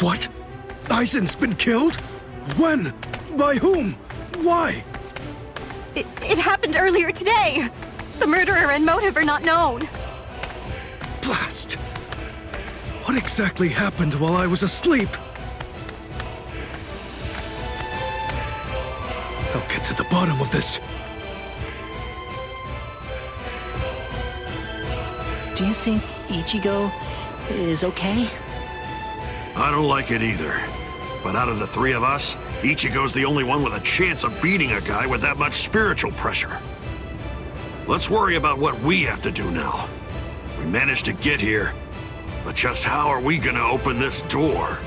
What? Aizen's been killed? When? By whom? Why? It happened earlier today. The murderer and motive are not known. Blast! What exactly happened while I was asleep? I'll get to the bottom of this. Do you think Ichigo is okay? I don't like it either. But out of the three of us, Ichigo's the only one with a chance of beating a guy with that much spiritual pressure. Let's worry about what we have to do now. We managed to get here, but just how are we gonna open this door?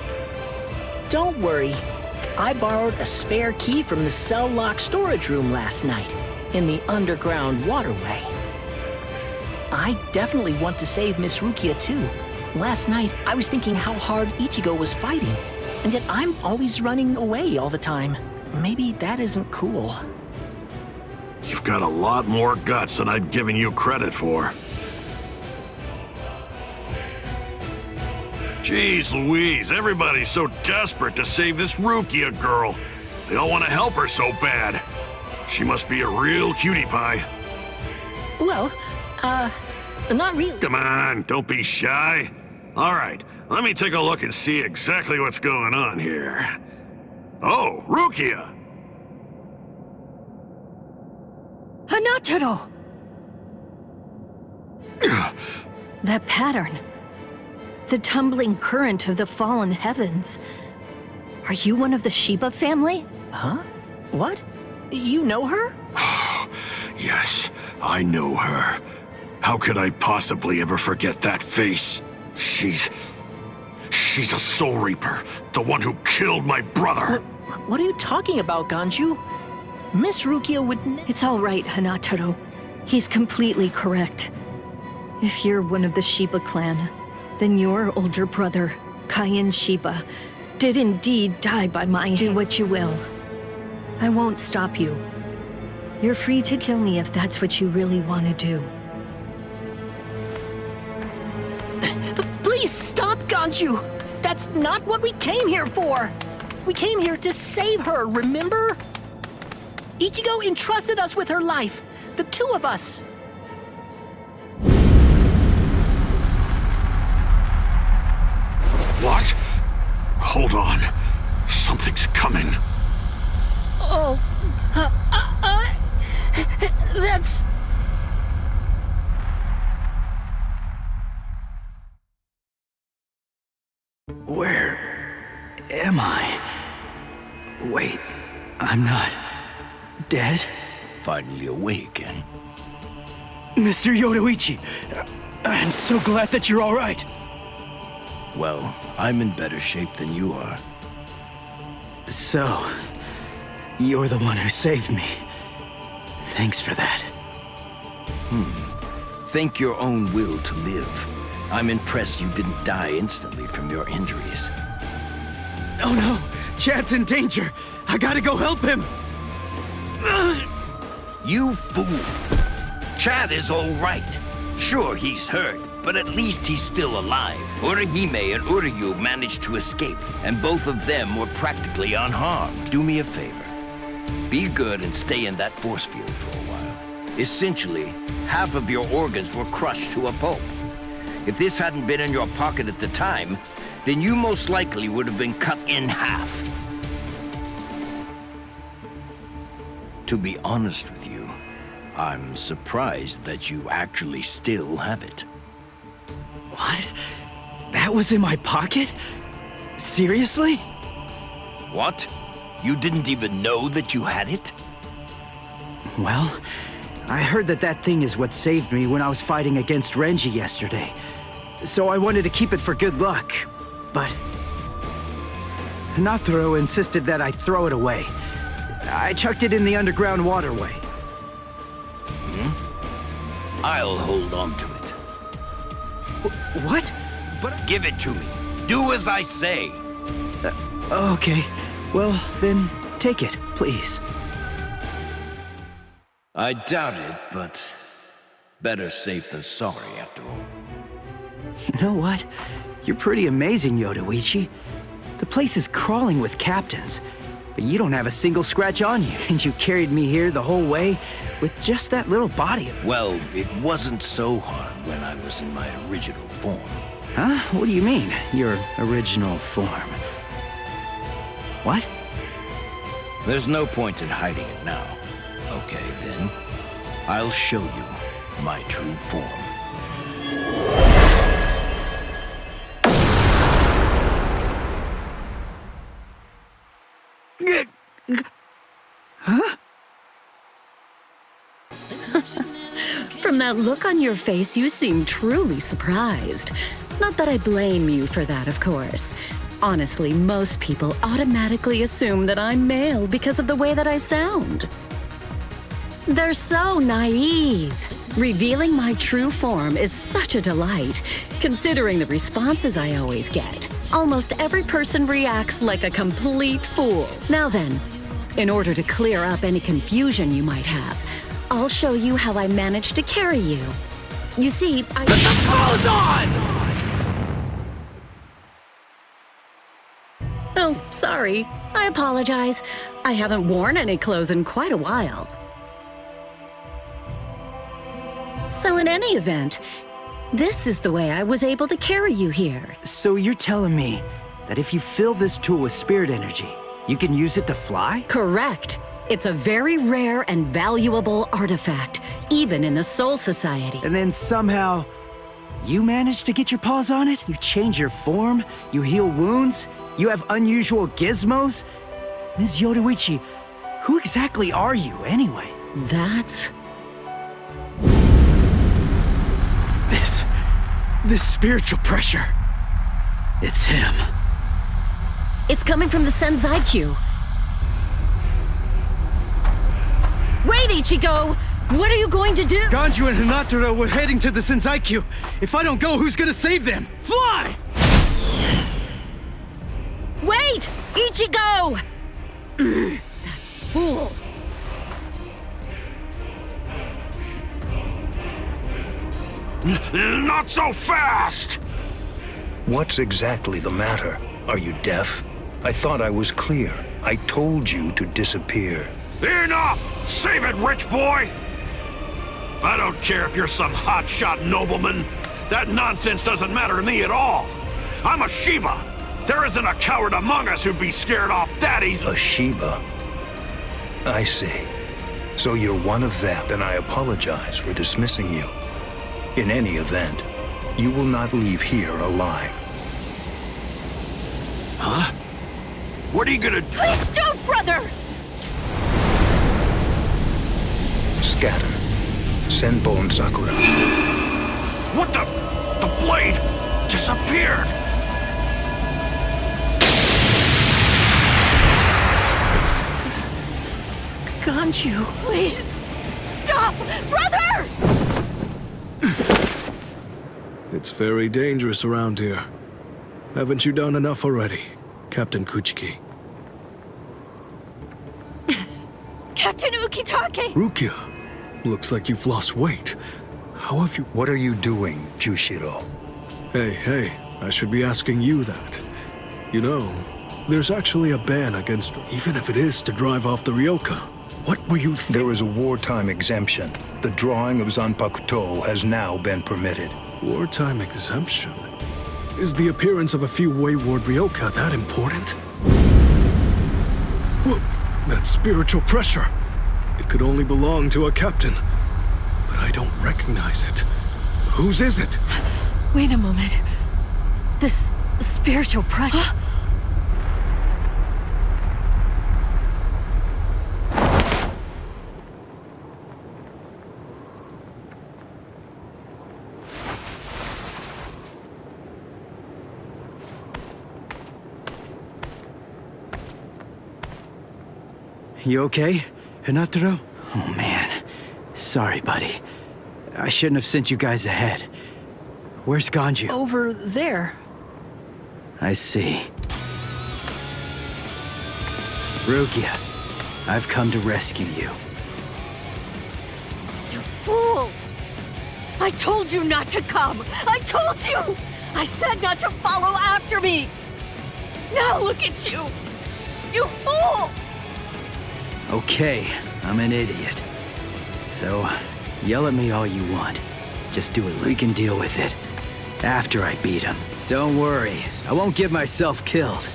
Don't worry. I borrowed a spare key from the cell lock storage room last night, in the underground waterway. I definitely want to save Miss Rukia too. Last night, I was thinking how hard Ichigo was fighting, and yet I'm always running away all the time. Maybe that isn't cool. You've got a lot more guts than I'd given you credit for. Jeez Louise, everybody's so desperate to save this Rukia girl. They all want to help her so bad. She must be a real cutie pie. Well, not really. Come on, don't be shy. All right, let me take a look and see exactly what's going on here. Oh, Rukia! Hanataro! That pattern. The tumbling current of the fallen heavens. Are you one of the Shiba family? Huh? What? You know her? Yes, I know her. How could I possibly ever forget that face? She's a Soul Reaper, the one who killed my brother. What are you talking about, Ganju? Miss Rukia would... It's all right, Hanataro. He's completely correct. If you're one of the Shiba clan, then your older brother, Kaien Shiba, did indeed die by my hand. Do what you will. I won't stop you. You're free to kill me if that's what you really want to do. Please stop, Ganju! That's not what we came here for! We came here to save her, remember? Ichigo entrusted us with her life, the two of us. What? Hold on. Something's coming. Oh, that's... Where am I? Wait, I'm not dead? Finally awake, eh? Mr. Yodoichi, I'm so glad that you're all right. Well, I'm in better shape than you are. So, you're the one who saved me. Thanks for that. Think your own will to live. I'm impressed you didn't die instantly from your injuries. Oh no! Chad's in danger! I gotta go help him! You fool! Chad is all right. Sure, he's hurt, but at least he's still alive. Orihime and Uryu managed to escape, and both of them were practically unharmed. Do me a favor. Be good and stay in that force field for a while. Essentially, half of your organs were crushed to a pulp. If this hadn't been in your pocket at the time, then you most likely would have been cut in half. To be honest with you, I'm surprised that you actually still have it. What? That was in my pocket? Seriously? What? You didn't even know that you had it? Well, I heard that thing is what saved me when I was fighting against Renji yesterday. So I wanted to keep it for good luck, but Hanataro insisted that I throw it away. I chucked it in the underground waterway. I'll hold on to it. What? But Give it to me. Do as I say. okay. Well, then take it, please. I doubt it, but better safe than sorry after all. You know what? You're pretty amazing, Yodoichi. The place is crawling with captains. But you don't have a single scratch on you, and you carried me here the whole way with just that little body of... Well, it wasn't so hard when I was in my original form. Huh? What do you mean, your original form? What? There's no point in hiding it now. Okay, then. I'll show you my true form. Huh? From that look on your face, you seem truly surprised. Not that I blame you for that, of course. Honestly, most people automatically assume that I'm male because of the way that I sound. They're so naive. Revealing my true form is such a delight, considering the responses I always get. Almost every person reacts like a complete fool. Now then, in order to clear up any confusion you might have, I'll show you how I managed to carry you. You see, I— Put some clothes on! Oh, sorry. I apologize. I haven't worn any clothes in quite a while. So in any event, this is the way I was able to carry you here. So you're telling me that if you fill this tool with spirit energy, you can use it to fly? Correct. It's a very rare and valuable artifact, even in the Soul Society. And then somehow, you managed to get your paws on it? You change your form? You heal wounds? You have unusual gizmos? Ms. Yoruichi, who exactly are you, anyway? That's— This spiritual pressure. It's him. It's coming from the Senzai-Q. Wait, Ichigo! What are you going to do? Ganju and Hinata were heading to the Senzai-Q. If I don't go, who's gonna save them? Fly! Wait! Ichigo! That fool. Not so fast! What's exactly the matter? Are you deaf? I thought I was clear. I told you to disappear. Enough! Save it, rich boy! I don't care if you're some hotshot nobleman. That nonsense doesn't matter to me at all. I'm a Shiba. There isn't a coward among us who'd be scared off that easily. A Shiba? I see. So you're one of them. Then I apologize for dismissing you. In any event, you will not leave here alive. Huh? What are you gonna do? Please don't, brother! Scatter. Senbon and Sakura. What the? The blade disappeared! Ganju, please! Stop! Brother! It's very dangerous around here. Haven't you done enough already, Captain Kuchiki? Captain Ukitake! Rukia, looks like you've lost weight. How have you— What are you doing, Jushiro? Hey, I should be asking you that. You know, there's actually a ban against, even if it is to drive off the Ryoka. What were you There is a wartime exemption. The drawing of Zanpakuto has now been permitted. Wartime exemption? Is the appearance of a few wayward Ryoka that important? Whoa, that spiritual pressure. It could only belong to a captain. But I don't recognize it. Whose is it? Wait a moment. This spiritual pressure. You okay, Hinata? Oh man. Sorry, buddy. I shouldn't have sent you guys ahead. Where's Ganju? Over there. I see. Rukia, I've come to rescue you. You fool! I told you not to come! I told you! I said not to follow after me! Now look at you! You fool! Okay, I'm an idiot. So, yell at me all you want. Just do it. We can deal with it. After I beat him. Don't worry, I won't get myself killed.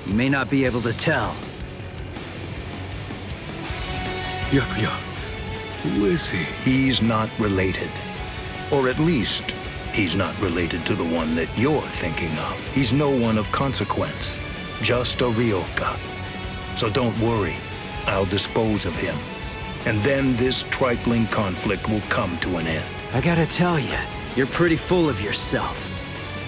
You may not be able to tell. Byakuya, who is he? He's not related. Or at least, he's not related to the one that you're thinking of. He's no one of consequence. Just a Ryoka. So don't worry. I'll dispose of him. And then this trifling conflict will come to an end. I gotta tell you, you're pretty full of yourself.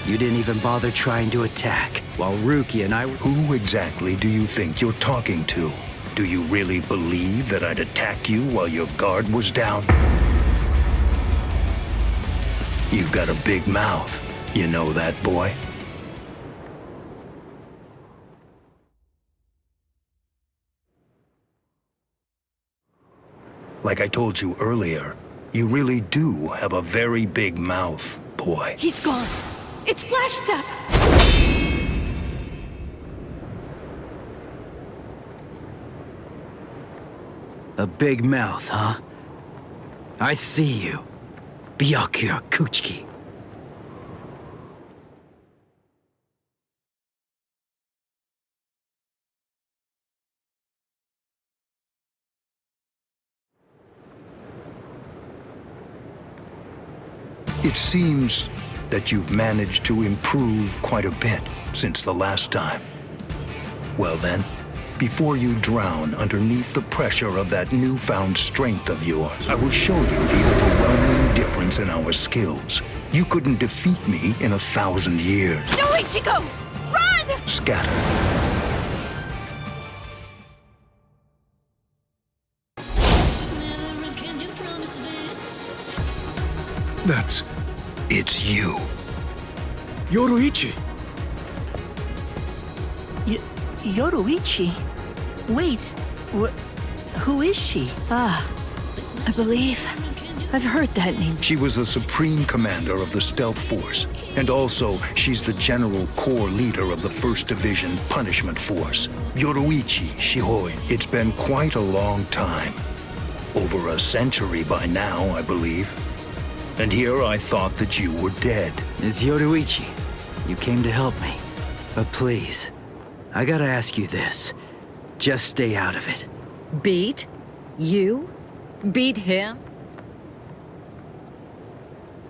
You didn't even bother trying to attack, while Rukia and I were— Who exactly do you think you're talking to? Do you really believe that I'd attack you while your guard was down? You've got a big mouth. You know that, boy? Like I told you earlier, you really do have a very big mouth, boy. He's gone. It's Flash Step! A big mouth, huh? I see you. Byakuya Kuchiki. It seems that you've managed to improve quite a bit since the last time. Well then, before you drown underneath the pressure of that newfound strength of yours, I will show you the overwhelming difference in our skills. You couldn't defeat me in 1,000 years. No, Ichigo! Run! Scatter. It's you. Yoruichi! Yoruichi? Wait, who is she? I believe I've heard that name. She was the supreme commander of the Stealth Force, and also she's the general corps leader of the 1st Division Punishment Force. Yoruichi Shihoi. It's been quite a long time. Over a century by now, I believe. And here I thought that you were dead. Ms. Yoruichi, you came to help me. But please, I gotta ask you this. Just stay out of it. Beat? You? Beat him?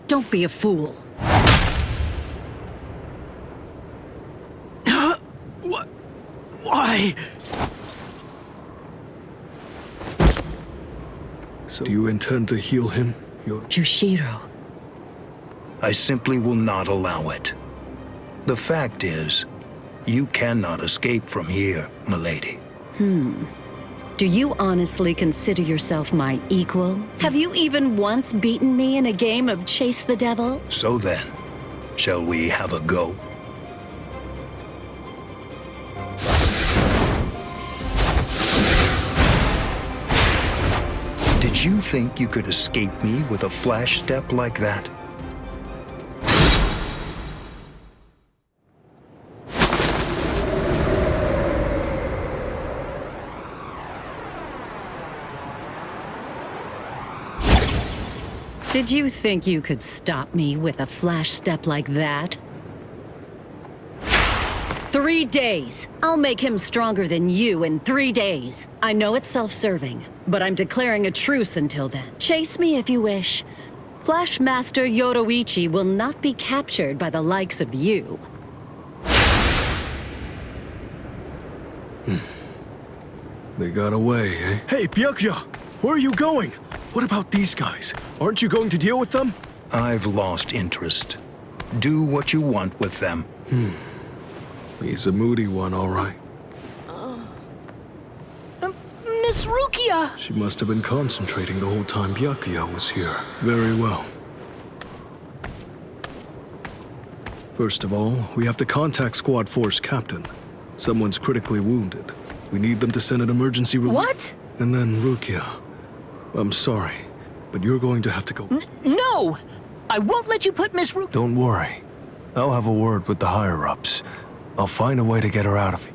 Don't be a fool. What? Why? So do you intend to heal him, Jushiro. I simply will not allow it. The fact is, you cannot escape from here, milady. Do you honestly consider yourself my equal? Have you even once beaten me in a game of Chase the Devil? So then, shall we have a go? Did you think you could escape me with a flash step like that? Did you think you could stop me with a flash step like that? 3 days! I'll make him stronger than you in 3 days. I know it's self-serving, but I'm declaring a truce until then. Chase me if you wish. Flash Master Yoruichi will not be captured by the likes of you. They got away, eh? Hey, Byakuya! Where are you going? What about these guys? Aren't you going to deal with them? I've lost interest. Do what you want with them. He's a moody one, all right. Miss Rukia! She must have been concentrating the whole time Byakuya was here. Very well. First of all, we have to contact Squad Force Captain. Someone's critically wounded. We need them to send an emergency relief. What? And then Rukia. I'm sorry, but you're going to have to go. No! I won't let you put Miss Rukia— Don't worry. I'll have a word with the higher-ups. I'll find a way to get her out of here.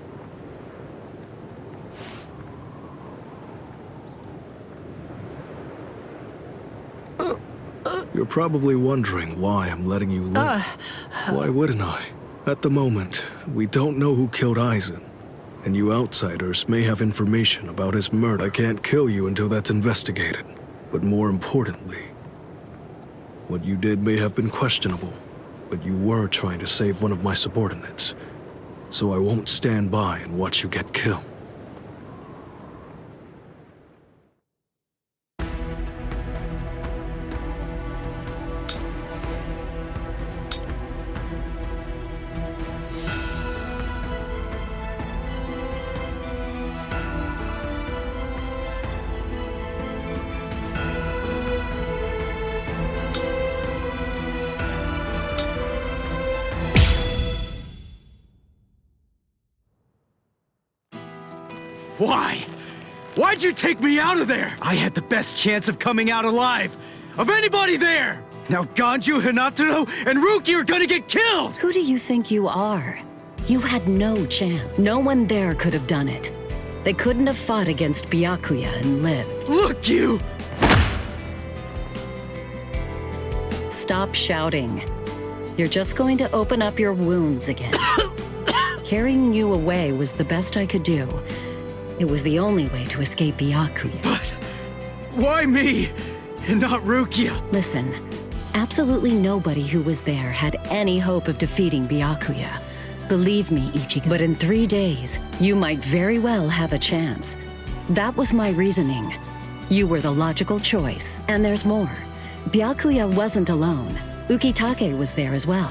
You're probably wondering why I'm letting you live. Why wouldn't I? At the moment, we don't know who killed Aizen, and you outsiders may have information about his murder. I can't kill you until that's investigated. But more importantly, what you did may have been questionable, but you were trying to save one of my subordinates, so I won't stand by and watch you get killed. Why? Why'd you take me out of there? I had the best chance of coming out alive, of anybody there! Now Ganju, Hinataro, and Ruki are gonna get killed! Who do you think you are? You had no chance. No one there could have done it. They couldn't have fought against Byakuya and lived. Look, you! Stop shouting. You're just going to open up your wounds again. Carrying you away was the best I could do. It was the only way to escape Byakuya. But why me and not Rukia? Listen, absolutely nobody who was there had any hope of defeating Byakuya. Believe me, Ichigo. But in 3 days, you might very well have a chance. That was my reasoning. You were the logical choice, and there's more. Byakuya wasn't alone. Ukitake was there as well.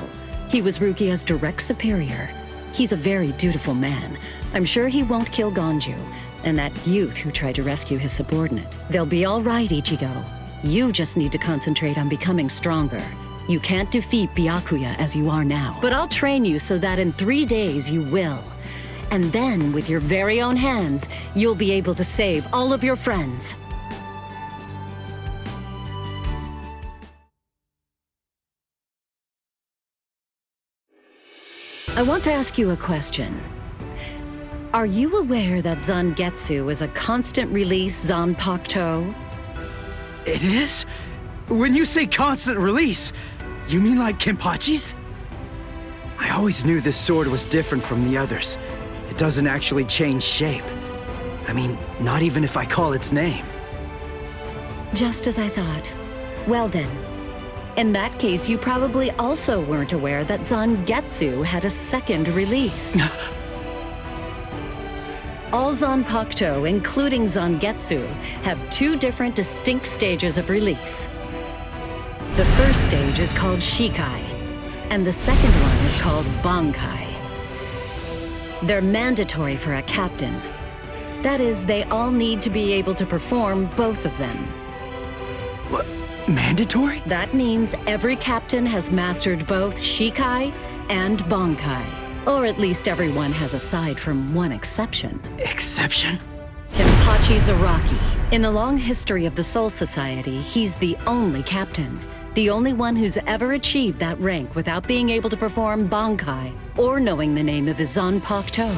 He was Rukia's direct superior. He's a very dutiful man. I'm sure he won't kill Ganju, and that youth who tried to rescue his subordinate. They'll be all right, Ichigo. You just need to concentrate on becoming stronger. You can't defeat Byakuya as you are now. But I'll train you so that in 3 days you will. And then, with your very own hands, you'll be able to save all of your friends. I want to ask you a question. Are you aware that Zangetsu is a constant release Zanpakuto? It is? When you say constant release, you mean like Kenpachi's? I always knew this sword was different from the others. It doesn't actually change shape. I mean, not even if I call its name. Just as I thought. Well then, in that case, you probably also weren't aware that Zangetsu had a second release. All Zanpakuto, including Zangetsu, have 2 different distinct stages of release. The first stage is called Shikai, and the second one is called Bankai. They're mandatory for a captain. That is, they all need to be able to perform both of them. What? Mandatory? That means every captain has mastered both Shikai and Bankai. Or at least everyone has aside from one exception. Exception? Kenpachi Zaraki. In the long history of the Soul Society, he's the only captain. The only one who's ever achieved that rank without being able to perform Bankai or knowing the name of his Zanpakuto.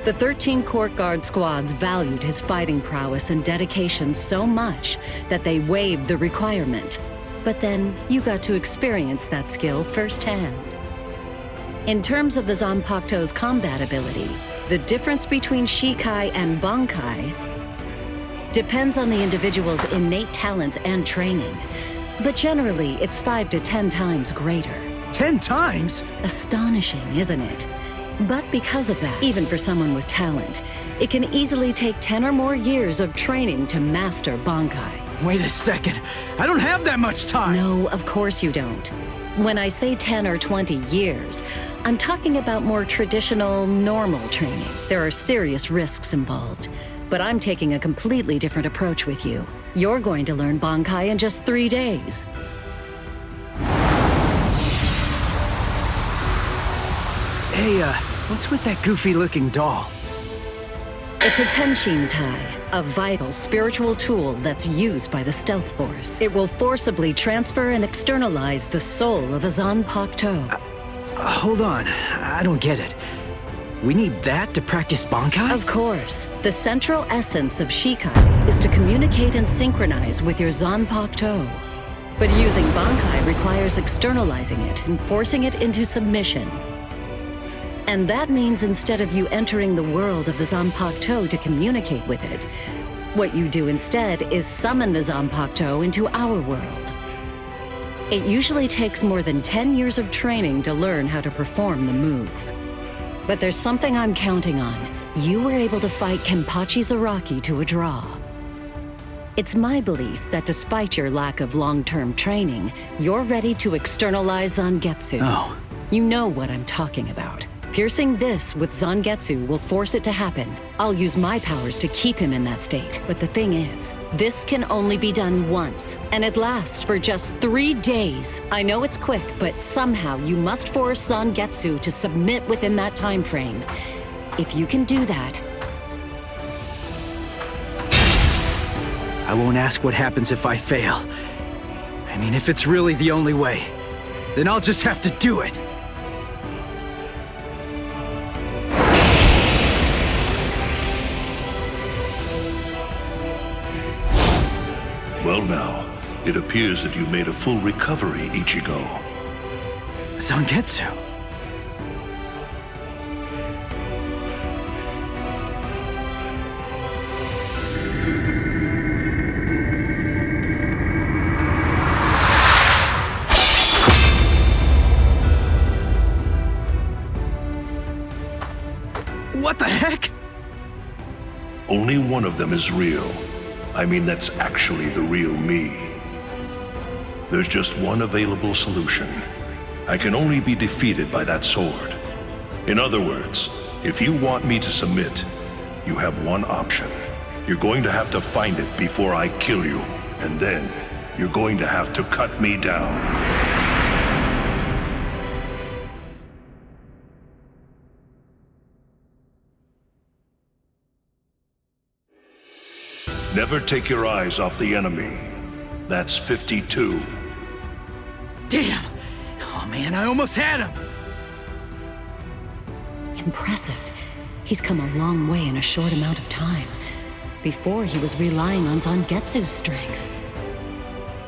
The 13 Court Guard squads valued his fighting prowess and dedication so much that they waived the requirement. But then, you got to experience that skill firsthand. In terms of the Zanpakuto's combat ability, the difference between Shikai and Bankai depends on the individual's innate talents and training. But generally, it's 5 to 10 times greater. 10 times? Astonishing, isn't it? But because of that, even for someone with talent, it can easily take 10 or more years of training to master Bankai. Wait a second. I don't have that much time. No, of course you don't. When I say 10 or 20 years, I'm talking about more traditional, normal training. There are serious risks involved. But I'm taking a completely different approach with you. You're going to learn Bankai in just 3 days. Hey, what's with that goofy-looking doll? It's a Tenshin Tai, a vital spiritual tool that's used by the Stealth Force. It will forcibly transfer and externalize the soul of a Zanpakuto. Hold on, I don't get it. We need that to practice Bankai? Of course. The central essence of Shikai is to communicate and synchronize with your Zanpakuto. But using Bankai requires externalizing it and forcing it into submission. And that means instead of you entering the world of the Zanpakuto to communicate with it, what you do instead is summon the Zanpakuto into our world. It usually takes more than 10 years of training to learn how to perform the move. But there's something I'm counting on. You were able to fight Kenpachi Zaraki to a draw. It's my belief that despite your lack of long-term training, you're ready to externalize Zangetsu. Oh. You know what I'm talking about. Piercing this with Zangetsu will force it to happen. I'll use my powers to keep him in that state. But the thing is, this can only be done once, and it lasts for just 3 days. I know it's quick, but somehow you must force Zangetsu to submit within that time frame. If you can do that, I won't ask what happens if I fail. I mean, if it's really the only way, then I'll just have to do it. Well now, it appears that you made a full recovery, Ichigo. Zangetsu. What the heck? Only one of them is real. I mean, that's actually the real me. There's just one available solution. I can only be defeated by that sword. In other words, if you want me to submit, you have one option. You're going to have to find it before I kill you, and then you're going to have to cut me down. Never take your eyes off the enemy. That's 52. Damn! Oh man, I almost had him! impressive. He's come a long way in a short amount of time. Before, he was relying on Zangetsu's strength.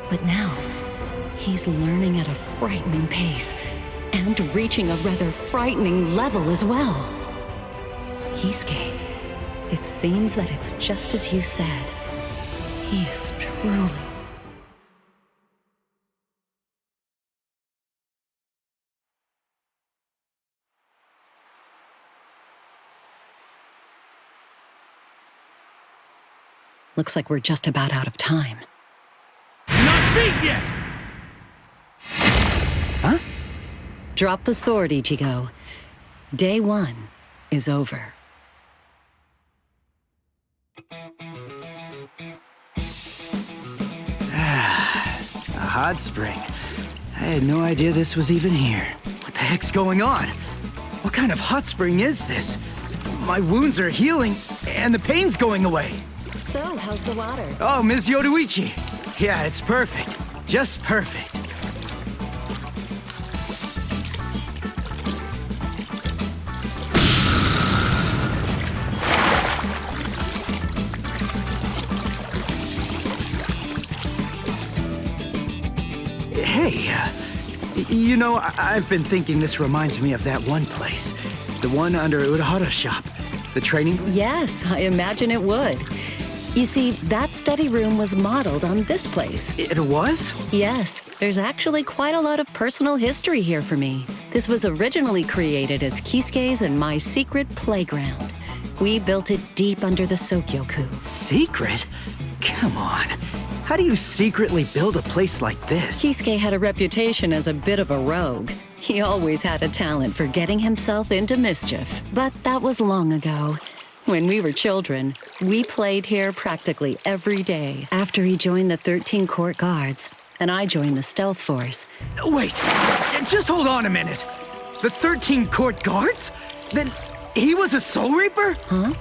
But now, he's learning at a frightening pace, and reaching a rather frightening level as well. Kisuke, it seems that it's just as you said. He is truly... Looks like we're just about out of time. Not beat yet! Huh? Drop the sword, Ichigo. Day 1 is over. A hot spring. I had no idea this was even here. What the heck's going on? What kind of hot spring is this? My wounds are healing, and the pain's going away. So, how's the water? Oh, Ms. Yoruichi. Yeah, it's perfect. Just perfect. Hey, you know, I've been thinking this reminds me of that one place. The one under Urahara's shop. The training room? Yes, I imagine it would. You see, that study room was modeled on this place. It was? Yes, there's actually quite a lot of personal history here for me. This was originally created as Kisuke's and my secret playground. We built it deep under the Sokyoku. Secret? Come on. How do you secretly build a place like this? Kisuke had a reputation as a bit of a rogue. He always had a talent for getting himself into mischief. But that was long ago. When we were children, we played here practically every day. After he joined the 13 Court Guards, and I joined the Stealth Force. Wait, just hold on a minute. The 13 Court Guards? Then he was a Soul Reaper? Huh?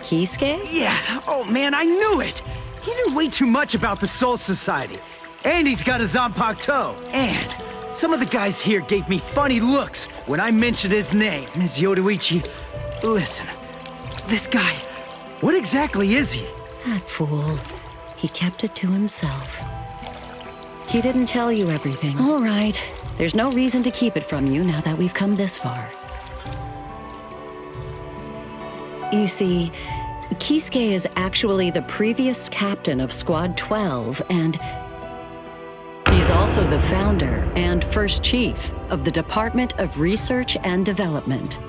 Kisuke? Yeah, oh man, I knew it! He knew way too much about the Soul Society. And he's got a Zanpakuto. And Some of the guys here gave me funny looks when I mentioned his name. Ms. Yoruichi, listen. This guy, what exactly is he? That fool. He kept it to himself. He didn't tell you everything. All right. There's no reason to keep it from you now that we've come this far. You see, Kisuke is actually the previous captain of Squad 12, and he's also the founder and first chief of the Department of Research and Development.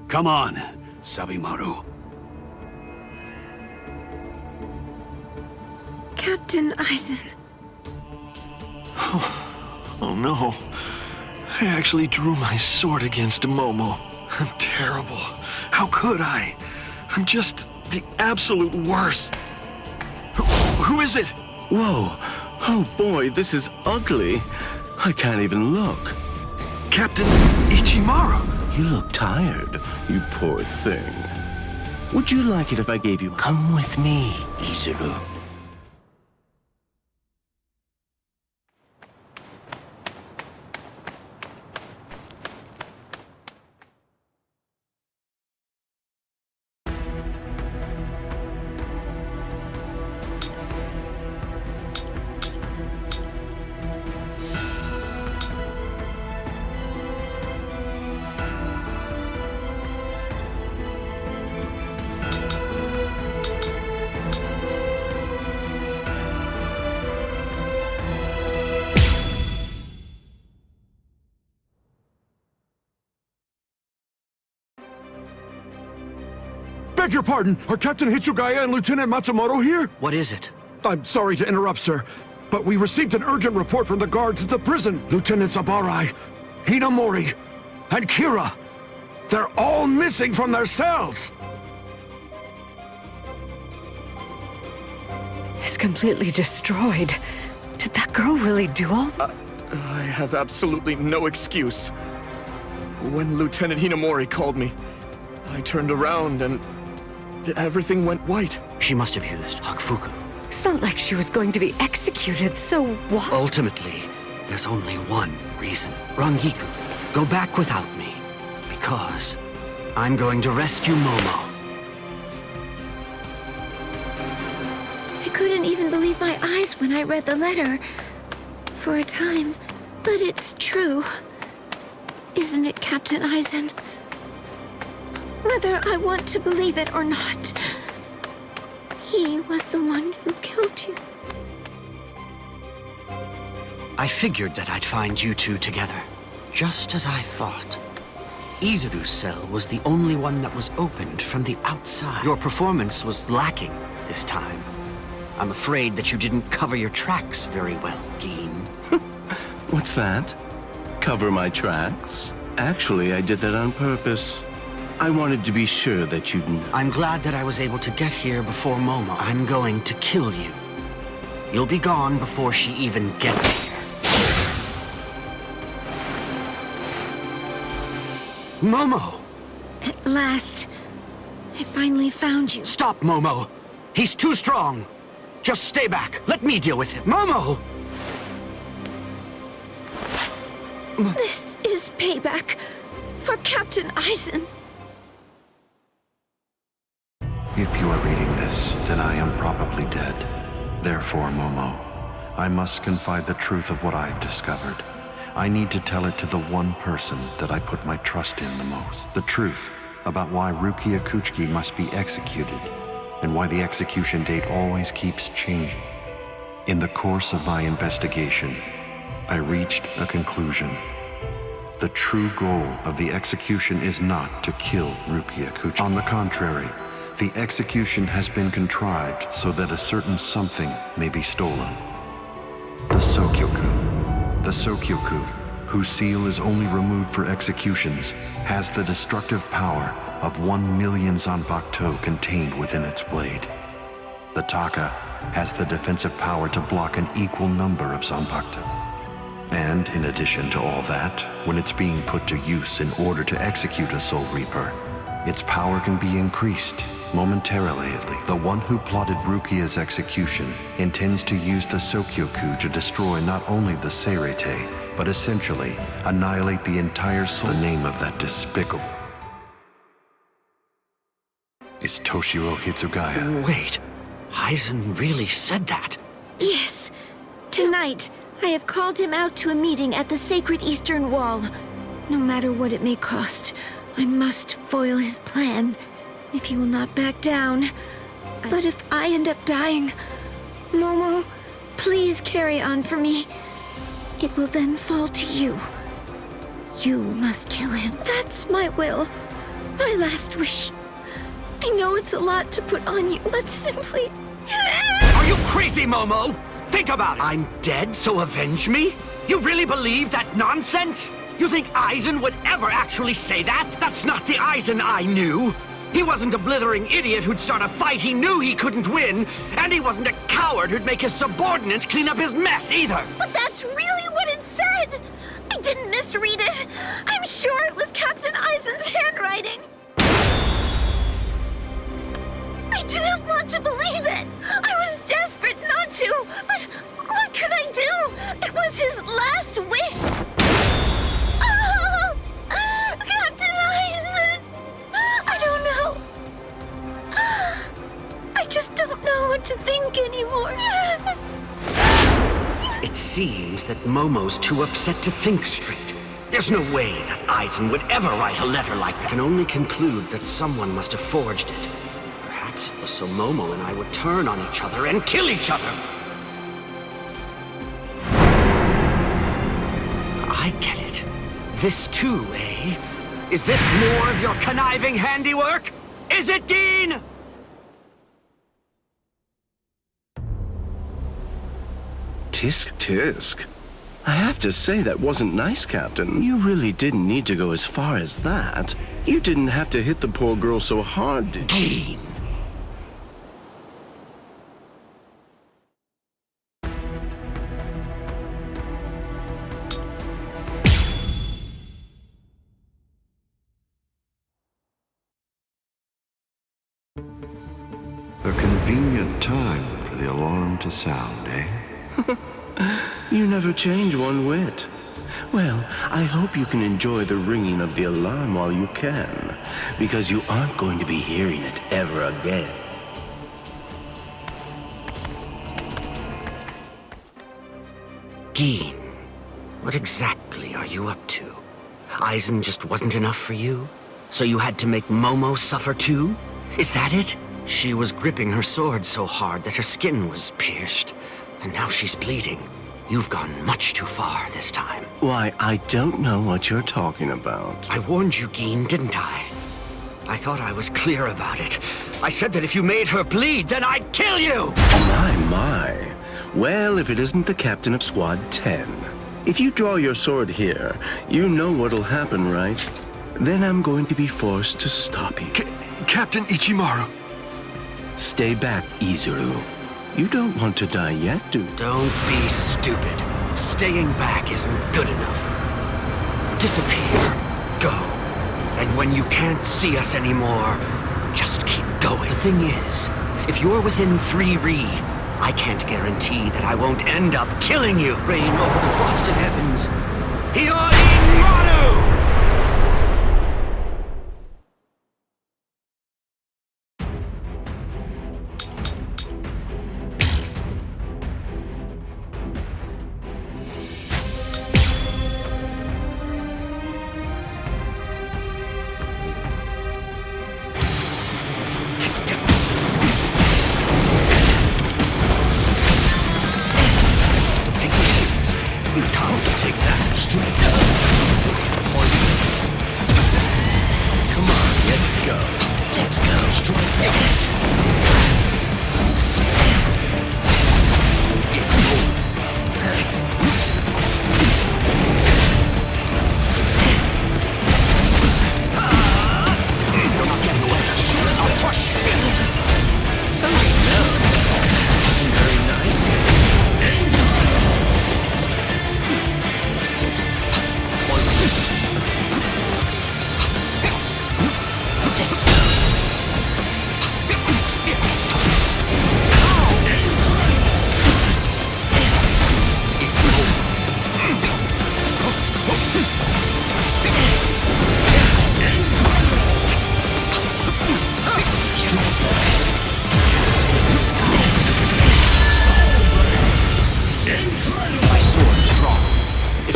Come on, Sabimaru. Captain Eisen. Oh no. I actually drew my sword against Momo. I'm terrible. How could I? I'm just the absolute worst. Who is it? Whoa. Oh boy, this is ugly. I can't even look. Captain Ichimaru. You look tired, you poor thing. Would you like it if I gave you... Come with me, Izuru. Beg your pardon, are Captain Hitsugaya and Lieutenant Matsumoto here? What is it? I'm sorry to interrupt, sir, but we received an urgent report from the guards at the prison. Lieutenant Sabarai, Hinamori, and Kira. They're all missing from their cells. It's completely destroyed. Did that girl really do all that? I have absolutely no excuse. When Lieutenant Hinamori called me, I turned around and everything went white. She must have used Hakufuku. It's not like she was going to be executed, so what? Ultimately, there's only one reason. Rangiku, go back without me. Because I'm going to rescue Momo. I couldn't even believe my eyes when I read the letter. For a time. But it's true. Isn't it, Captain Eisen? Whether I want to believe it or not, he was the one who killed you. I figured that I'd find you two together, just as I thought. Izuru's cell was the only one that was opened from the outside. Your performance was lacking this time. I'm afraid that you didn't cover your tracks very well, Gin. What's that? Cover my tracks? Actually, I did that on purpose. I wanted to be sure that you'd... I'm glad that I was able to get here before Momo. I'm going to kill you. You'll be gone before she even gets here. Momo! At last, I finally found you. Stop, Momo! He's too strong! Just stay back. Let me deal with him. Momo! This is payback for Captain Eisen. If you are reading this, then I am probably dead. Therefore, Momo, I must confide the truth of what I have discovered. I need to tell it to the one person that I put my trust in the most. The truth about why Rukia Kuchiki must be executed, and why the execution date always keeps changing. In the course of my investigation, I reached a conclusion. The true goal of the execution is not to kill Rukia Kuchiki. On the contrary, the execution has been contrived so that a certain something may be stolen. The Sokyoku. The Sokyoku, whose seal is only removed for executions, has the destructive power of 1 million Zanpakuto contained within its blade. The Taka has the defensive power to block an equal number of Zanpakuto. And in addition to all that, when it's being put to use in order to execute a Soul Reaper, its power can be increased Momentarily, at least. The one who plotted Rukia's execution intends to use the Sokyoku to destroy not only the Seiretei, but essentially annihilate the entire soul. The name of that despicable is Toshiro Hitsugaya. Wait, Aizen really said that? Yes. Tonight, I have called him out to a meeting at the sacred Eastern Wall. No matter what it may cost, I must foil his plan, if he will not back down. But if I end up dying, Momo, please carry on for me. It will then fall to you. You must kill him. That's my will. My last wish. I know it's a lot to put on you, but simply... Are you crazy, Momo? Think about it. I'm dead, so avenge me? You really believe that nonsense? You think Aizen would ever actually say that? That's not the Aizen I knew. He wasn't a blithering idiot who'd start a fight he knew he couldn't win, and he wasn't a coward who'd make his subordinates clean up his mess either. But that's really what it said! I didn't misread it. I'm sure it was Captain Aizen's handwriting. I didn't want to believe it. I was desperate not to, but what could I do? It was his last wish. Oh, Captain Aizen! I don't know. I just don't know what to think anymore. It seems that Momo's too upset to think straight. There's no way that Aizen would ever write a letter like that. I can only conclude that someone must have forged it. Perhaps it was so Momo and I would turn on each other and kill each other. I get it. This too, eh? Is this more of your conniving handiwork? Is it, Dean? Tisk tisk. I have to say that wasn't nice, Captain. You really didn't need to go as far as that. You didn't have to hit the poor girl so hard, did you? Dean. A convenient time for the alarm to sound, eh? You never change one whit. Well, I hope you can enjoy the ringing of the alarm while you can, because you aren't going to be hearing it ever again. Dean, what exactly are you up to? Aizen just wasn't enough for you? So you had to make Momo suffer too? Is that it? She was gripping her sword so hard that her skin was pierced, and now she's bleeding. You've gone much too far this time. Why, I don't know what you're talking about. I warned you, Geen, didn't I? I thought I was clear about it. I said that if you made her bleed, then I'd kill you! My. Well, if it isn't the captain of Squad 10. If you draw your sword here, you know what'll happen, right? Then I'm going to be forced to stop you. Captain Ichimaru. Stay back, Izuru. You don't want to die yet, do you? Don't be stupid. Staying back isn't good enough. Disappear. Go. And when you can't see us anymore, just keep going. The thing is, if you're within 3 Ri, I can't guarantee that I won't end up killing you. Reign over the frosted heavens. Hiyori Manu!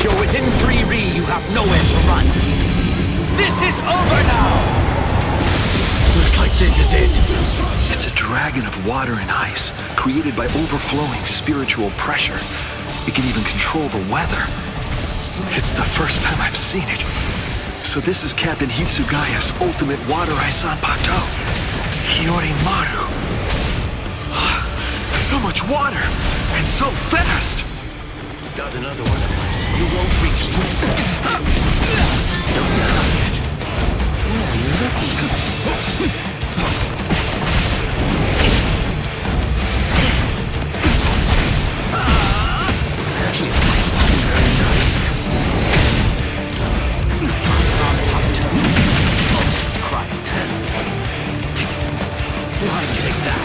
If you're within 3 Ri, you have nowhere to run. This is over now! Looks like this is it. It's a dragon of water and ice, created by overflowing spiritual pressure. It can even control the weather. It's the first time I've seen it. So this is Captain Hitsugaya's ultimate water ice on Pato. Hyorimaru. So much water, and so fast! Got another one of us. You won't reach me. Don't knock it. Take that.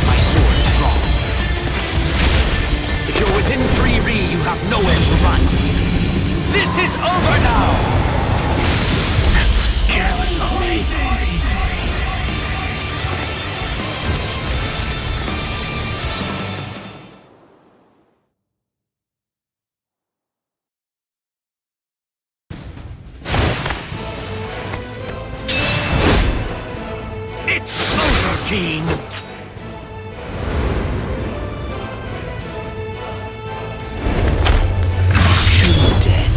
My sword's drawn. If you're within 3 Ri, you have nowhere to run. This is over now! That was careless of me. It's over, King! You're dead.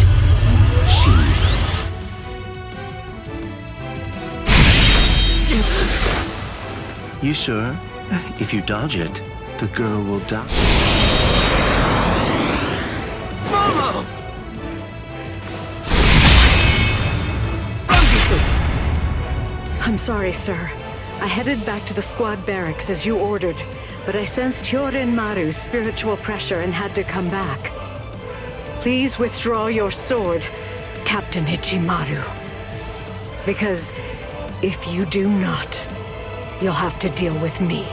You sure? If you dodge it, the girl will die. Mama! I'm sorry, sir. I headed back to the squad barracks as you ordered, but I sensed Hyorimaru's spiritual pressure and had to come back. Please withdraw your sword, Captain Ichimaru. Because if you do not, you'll have to deal with me.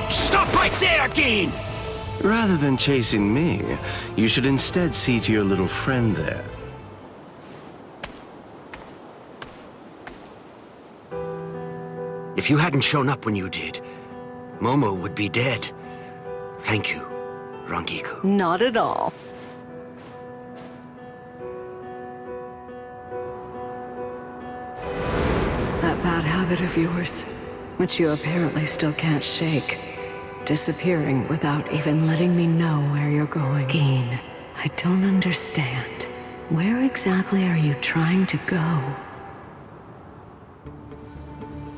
Stop right there, Gin! Rather than chasing me, you should instead see to your little friend there. If you hadn't shown up when you did, Momo would be dead. Thank you, Rangiku. Not at all. That bad habit of yours, which you apparently still can't shake. Disappearing without even letting me know where you're going. Gin, I don't understand. Where exactly are you trying to go?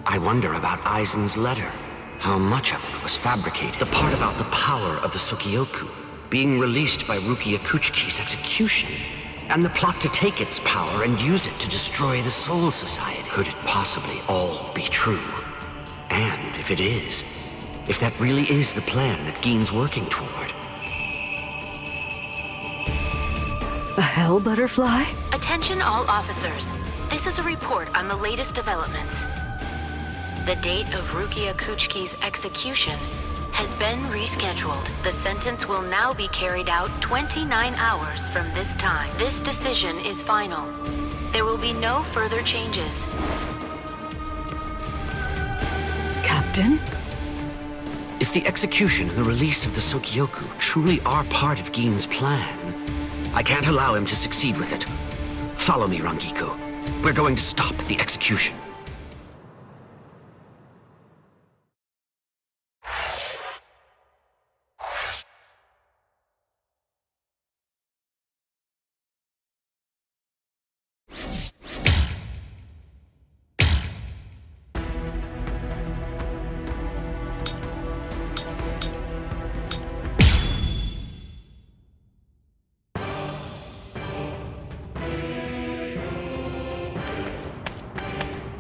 I wonder about Aizen's letter. How much of it was fabricated? The part about the power of the Sukioku being released by Rukia Kuchiki's execution, and the plot to take its power and use it to destroy the Soul Society. Could it possibly all be true? And if it is, if that really is the plan that Gin's working toward. A hell butterfly? Attention all officers. This is a report on the latest developments. The date of Rukia Kuchiki's execution has been rescheduled. The sentence will now be carried out 29 hours from this time. This decision is final. There will be no further changes. Captain? If the execution and the release of the Sukioku truly are part of Gin's plan, I can't allow him to succeed with it. Follow me, Rangiku. We're going to stop the execution.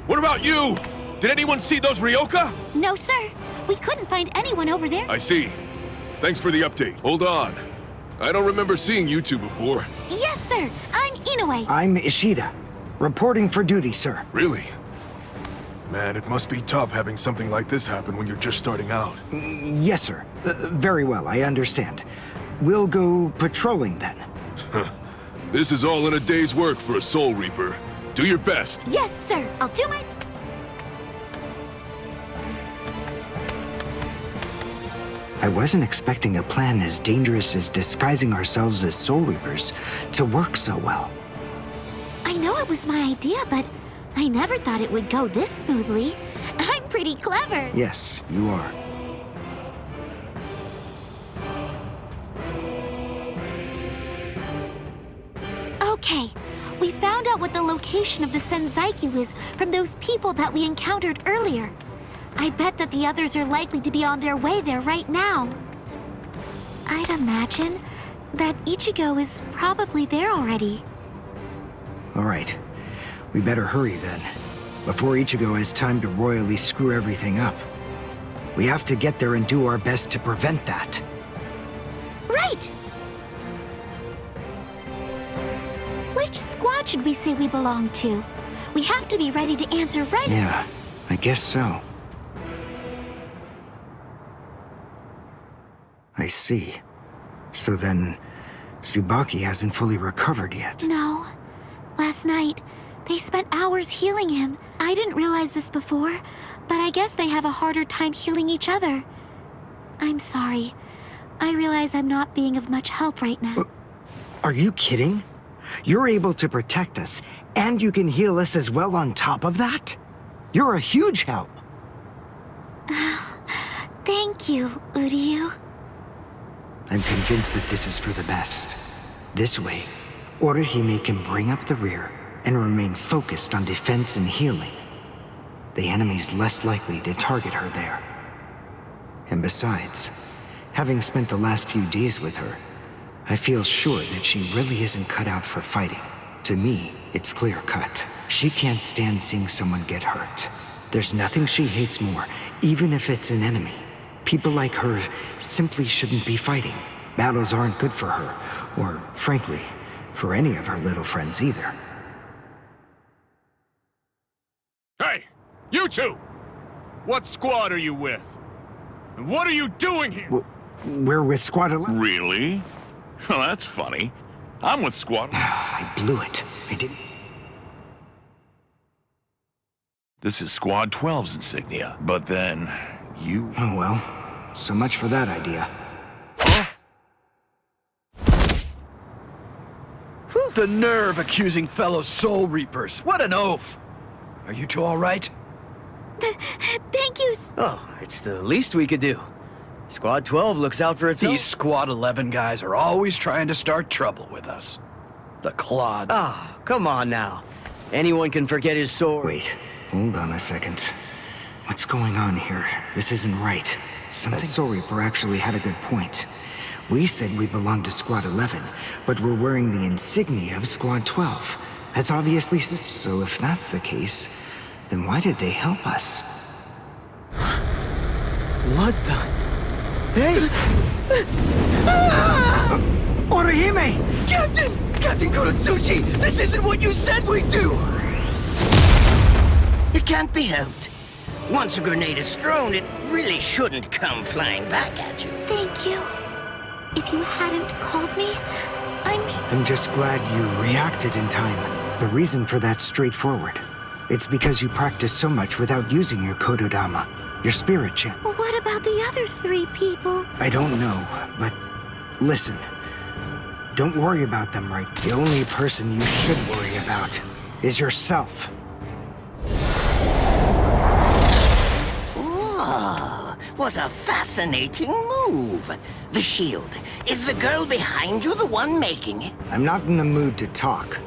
What about you? Did anyone see those Ryoka? No, sir. We couldn't find anyone over there. I see. Thanks for the update. Hold on. I don't remember seeing you two before. Yes, sir. I'm Inoue. I'm Ishida. Reporting for duty, sir. Really? Man, it must be tough having something like this happen when you're just starting out. Yes, sir. Very well, I understand. We'll go patrolling then. This is all in a day's work for a Soul Reaper. Do your best. Yes, sir. I'll do my... I wasn't expecting a plan as dangerous as disguising ourselves as Soul Reapers to work so well. I know it was my idea, but I never thought it would go this smoothly. I'm pretty clever. Yes, you are. Okay, we found out what the location of the Senzaikyu is from those people that we encountered earlier. I bet that the others are likely to be on their way there right now. I'd imagine that Ichigo is probably there already. All right. We better hurry then, before Ichigo has time to royally screw everything up. We have to get there and do our best to prevent that. Right! Which squad should we say we belong to? We have to be ready to answer right... Yeah, I guess so. I see. So then, Tsubaki hasn't fully recovered yet. No. Last night, they spent hours healing him. I didn't realize this before, but I guess they have a harder time healing each other. I'm sorry. I realize I'm not being of much help right now. Are you kidding? You're able to protect us, and you can heal us as well on top of that? You're a huge help. Thank you, Uryu. I'm convinced that this is for the best. This way, Orihime can bring up the rear and remain focused on defense and healing. The enemy's less likely to target her there. And besides, having spent the last few days with her, I feel sure that she really isn't cut out for fighting. To me, it's clear-cut. She can't stand seeing someone get hurt. There's nothing she hates more, even if it's an enemy. People like her simply shouldn't be fighting. Battles aren't good for her, or, frankly, for any of her little friends either. Hey, you two! What squad are you with? And what are you doing here? We're with Squad 11. Really? Well, that's funny. I'm with Squad... I blew it. I didn't... This is Squad 12's insignia, but then you... Oh well, so much for that idea. The nerve accusing fellow Soul Reapers. What an oaf! Are you two all right? Thank you. Oh, it's the least we could do. Squad 12 looks out for itself. These Squad 11 guys are always trying to start trouble with us. The clods. Ah, come on now. Anyone can forget his sword. Wait, hold on a second. What's going on here? This isn't right. That Soul Reaper actually had a good point. We said we belonged to Squad 11, but we're wearing the insignia of Squad 12. That's obviously... So if that's the case, then why did they help us? What the... Hey! Orihime! Captain! Captain Kurotsuchi! This isn't what you said we'd do! It can't be helped. Once a grenade is thrown, it really shouldn't come flying back at you. Thank you. If you hadn't called me, I'm just glad you reacted in time. The reason for that's straightforward. It's because you practiced so much without using your Kododama, your spirit chant. What about the other 3 people? I don't know, but listen. Don't worry about them, right? The only person you should worry about is yourself. Oh, what a fascinating move. The shield. Is the girl behind you the one making it? I'm not in the mood to talk.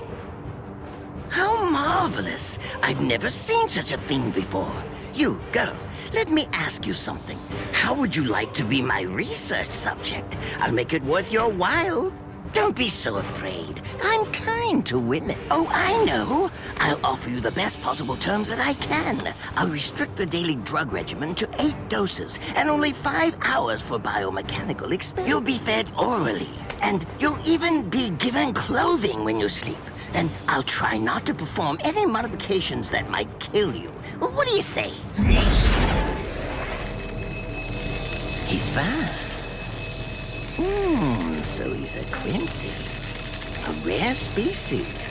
How marvelous. I've never seen such a thing before. You, girl, let me ask you something. How would you like to be my research subject? I'll make it worth your while. Don't be so afraid. I'm kind to women. Oh, I know. I'll offer you the best possible terms that I can. I'll restrict the daily drug regimen to 8 doses and only 5 hours for biomechanical experiment. You'll be fed orally, and you'll even be given clothing when you sleep. And I'll try not to perform any modifications that might kill you. What do you say? He's fast. So he's a Quincy. a rare species.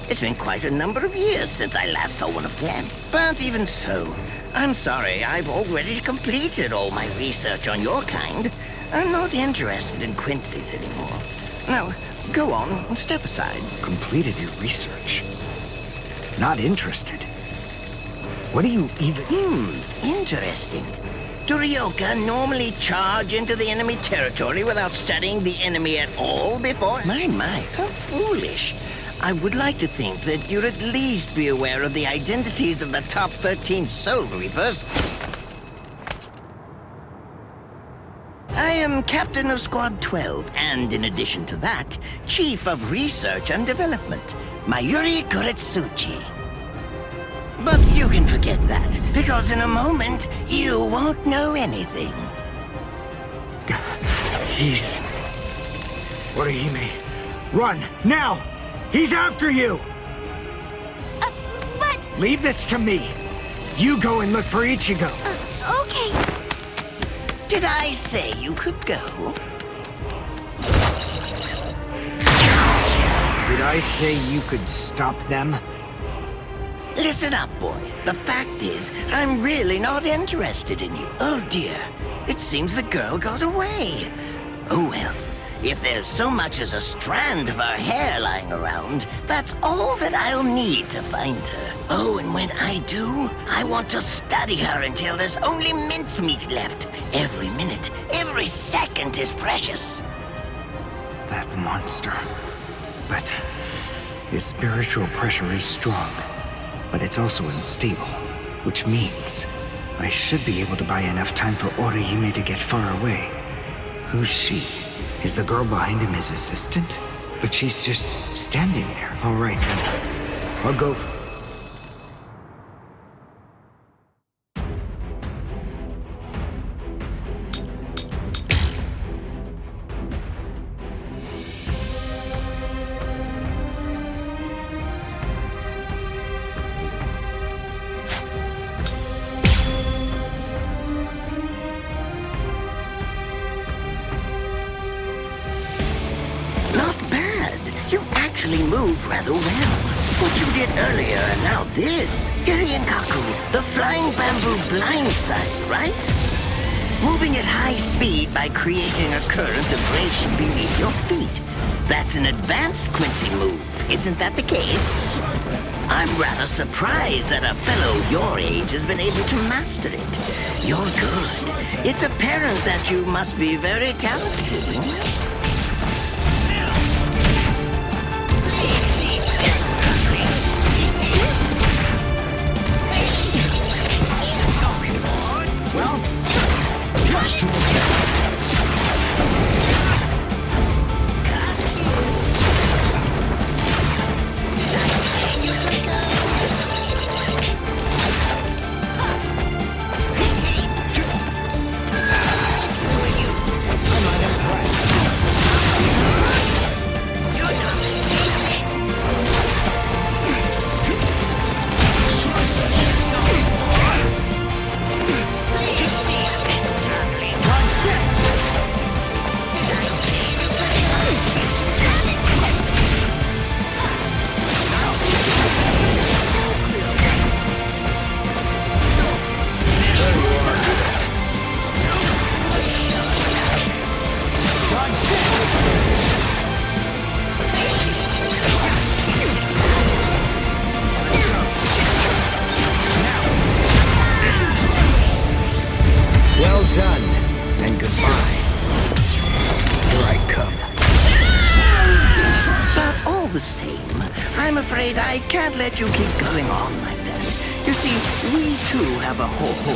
It's been quite a number of years since I last saw one of them. But even so, I'm sorry, I've already completed all my research on your kind. I'm not interested in Quincy's anymore. Now, go on, step aside. Completed your research? Not interested? What do you even... Interesting. Do Ryoka normally charge into the enemy territory without studying the enemy at all before? My, how foolish. I would like to think that you'd at least be aware of the identities of the top 13 Soul Reapers. I am Captain of Squad 12, and in addition to that, Chief of Research and Development, Mayuri Kuretsuchi. But you can forget that, because in a moment, you won't know anything. He's... Orihime, run, now! He's after you! But... Leave this to me. You go and look for Ichigo. Okay. Did I say you could go? Did I say you could stop them? Listen up, boy. The fact is, I'm really not interested in you. Oh dear, it seems the girl got away. Oh well, if there's so much as a strand of her hair lying around, that's all that I'll need to find her. Oh, and when I do, I want to study her until there's only mincemeat left. Every minute, every second is precious. That monster. But his spiritual pressure is strong. But it's also unstable, which means I should be able to buy enough time for Orihime to get far away. Who's she? Is the girl behind him his assistant? But she's just standing there. All right, then. I'll go. Moved rather well. What you did earlier and now this. Hiryenkaku, the flying bamboo blindside, right? Moving at high speed by creating a current abrasion beneath your feet. That's an advanced Quincy move, isn't that the case? I'm rather surprised that a fellow your age has been able to master it. You're good. It's apparent that you must be very talented. Done, and goodbye. Here I come. But all the same, I'm afraid I can't let you keep going on like that. You see, we too have a ho-ho,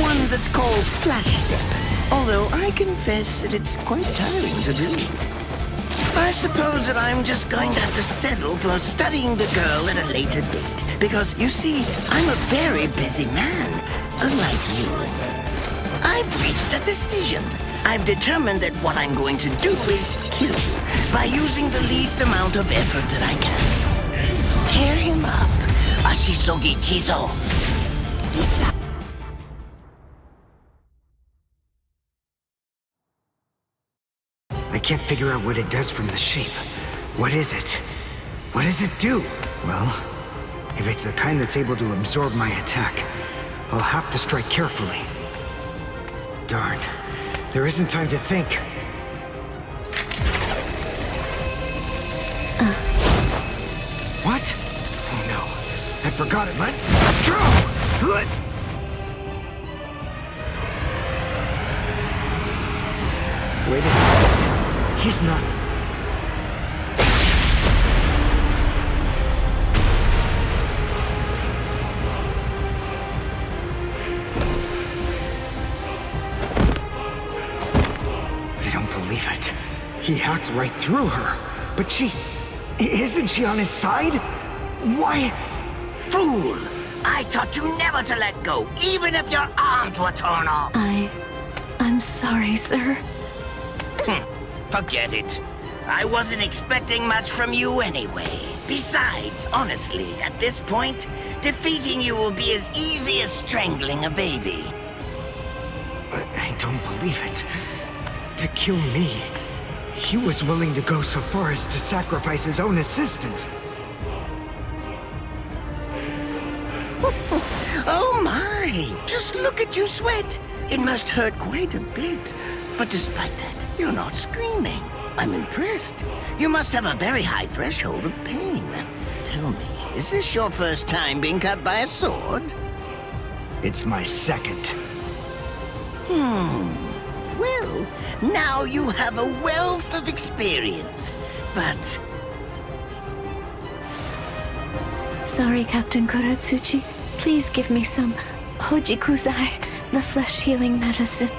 one that's called Flash Step. Although I confess that it's quite tiring to do. I suppose that I'm just going to have to settle for studying the girl at a later date. Because, you see, I'm a very busy man, unlike you. I've reached a decision. I've determined that what I'm going to do is kill you by using the least amount of effort that I can. Tear him up. Ashisogi Chizo. I can't figure out what it does from the shape, What is it? What does it do? Well, if it's the kind that's able to absorb my attack, I'll have to strike carefully. Darn, there isn't time to think. What? Oh no, I forgot it. Let go! Wait a second. He's not... I don't believe it. He hacked right through her. But isn't she on his side? Why? Fool! I taught you never to let go, even if your arms were torn off. I'm sorry, sir. Forget it. I wasn't expecting much from you anyway. Besides, honestly, at this point, defeating you will be as easy as strangling a baby. But I don't believe it. To kill me, he was willing to go so far as to sacrifice his own assistant. Oh my! Just look at you sweat! It must hurt quite a bit. But despite that, you're not screaming. I'm impressed. You must have a very high threshold of pain. Tell me, is this your first time being cut by a sword? It's my second. Well, now you have a wealth of experience, but... Sorry, Captain Kuratsuchi. Please give me some Hojikuzai, the flesh-healing medicine.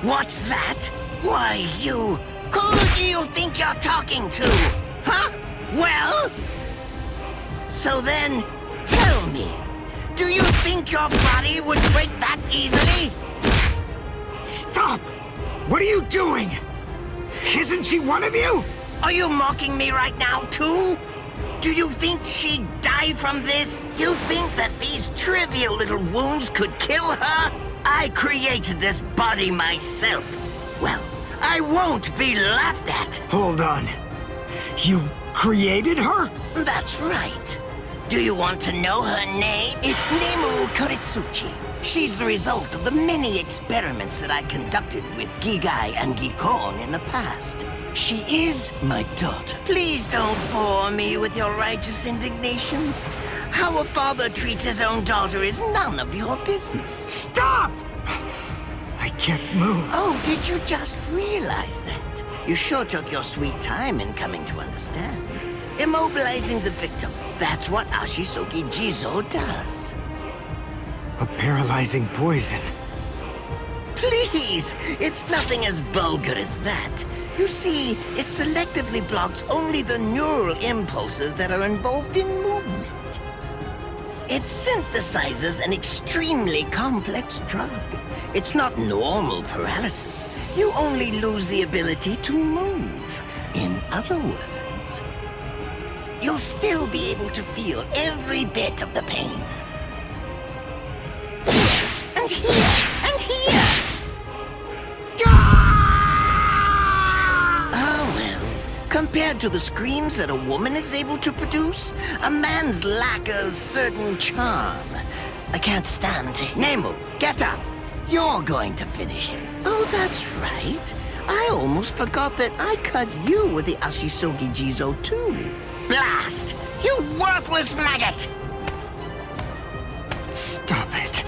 What's that? Why, you... Who do you think you're talking to? Huh? Well? So then, tell me, do you think your body would break that easily? Stop! What are you doing? Isn't she one of you? Are you mocking me right now, too? Do you think she'd die from this? You think that these trivial little wounds could kill her? I created this body myself. Well, I won't be laughed at. Hold on. You created her? That's right. Do you want to know her name? It's Nemu Kuritsuchi. She's the result of the many experiments that I conducted with Gigai and Gikon in the past. She is my daughter. Please don't bore me with your righteous indignation. How a father treats his own daughter is none of your business. Stop! I can't move. Oh, did you just realize that? You sure took your sweet time in coming to understand. Immobilizing the victim. That's what Ashisogi Jizo does. A paralyzing poison. Please! It's nothing as vulgar as that. You see, it selectively blocks only the neural impulses that are involved in movement. It synthesizes an extremely complex drug. It's not normal paralysis. You only lose the ability to move. In other words, you'll still be able to feel every bit of the pain. And here! And here! Oh, well. Compared to the screams that a woman is able to produce, a man's lack a certain charm. I can't stand to... Nemu, get up! You're going to finish him. Oh, that's right. I almost forgot that I cut you with the Ashisogi Jizo, too. Blast! You worthless maggot! Stop it.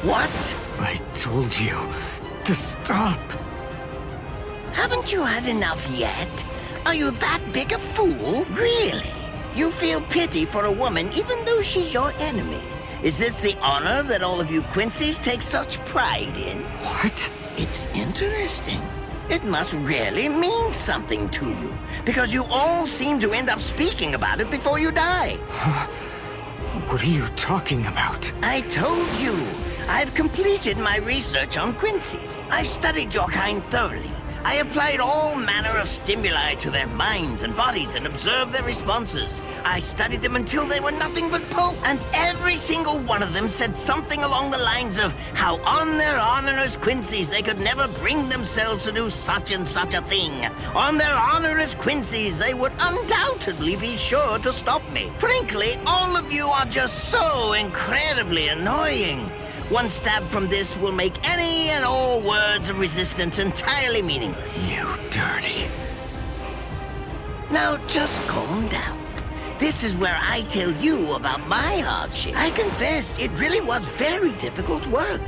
What? I told you to stop. Haven't you had enough yet? Are you that big a fool? Really? You feel pity for a woman even though she's your enemy? Is this the honor that all of you Quincy's take such pride in? What? It's interesting. It must really mean something to you, because you all seem to end up speaking about it before you die. What are you talking about? I told you. I've completed my research on Quincy's. I studied your kind thoroughly. I applied all manner of stimuli to their minds and bodies and observed their responses. I studied them until they were nothing but pulp, and every single one of them said something along the lines of how on their honor as Quincy's they could never bring themselves to do such and such a thing. On their honor as Quincy's they would undoubtedly be sure to stop me. Frankly, all of you are just so incredibly annoying. One stab from this will make any and all words of resistance entirely meaningless. You dirty. Now just calm down. This is where I tell you about my hardship. I confess, it really was very difficult work.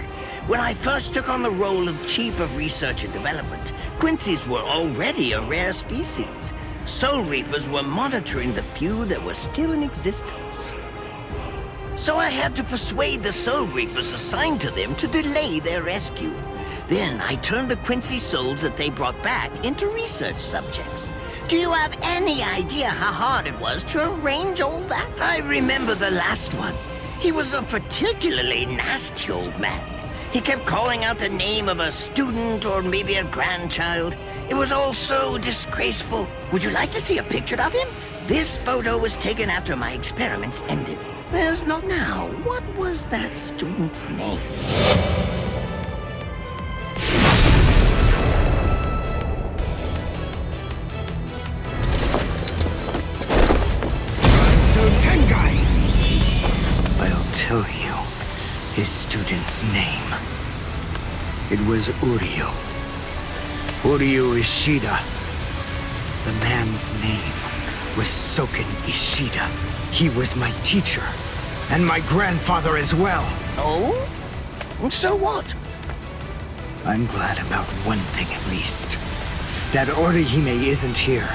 When I first took on the role of Chief of Research and Development, Quincy's were already a rare species. Soul Reapers were monitoring the few that were still in existence. So I had to persuade the Soul Reapers assigned to them to delay their rescue. Then I turned the Quincy souls that they brought back into research subjects. Do you have any idea how hard it was to arrange all that? I remember the last one. He was a particularly nasty old man. He kept calling out the name of a student or maybe a grandchild. It was all so disgraceful. Would you like to see a picture of him? This photo was taken after my experiments ended. There's no now. What was that student's name? So Tengai! I'll tell you his student's name. It was Uryu. Uryu Ishida. The man's name was Soken Ishida. He was my teacher, and my grandfather as well. Oh? So what? I'm glad about one thing at least. That Orihime isn't here.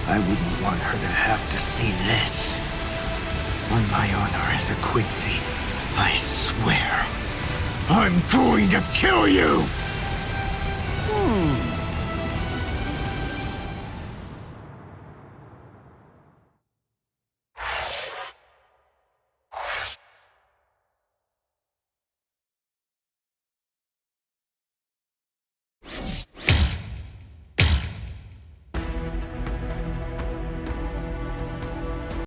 I wouldn't want her to have to see this. On my honor as a Quincy, I swear, I'm going to kill you!